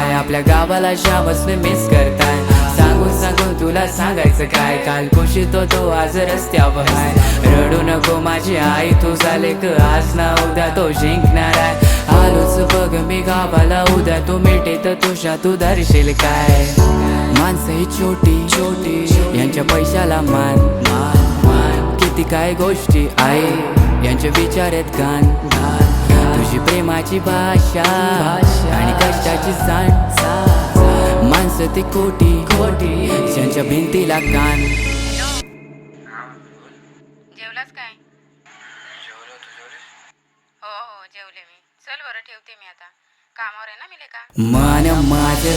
काय आपल्या गावाला शामच मिस करताय. सांगून सांगून तुला सांगायचं काय, काल कुशीत तो आज रस्त्यावर आहे. रडू नको माझी आई, तू झाले क आज ना उद्या तो जिंकणार आहे. आलोच बघ मी गावाला उद्या, तू मिठीत तुझ्या तू धरशील काय. माणसं ही छोटी छोटी यांच्या पैशाला मान मान, किती काय गोष्टी आई यांचे विचार आहेत घाण. तुझी प्रेमाची भाषा आणि कष्टाची जाण, माणसं ती कोटी कोटी त्यांच्या भिंतीला कान. जेवलास काय? हो हो जेवले मी. चल बरं ठेवते मी आता, कामावर आहे ना मी लेका. मन माझं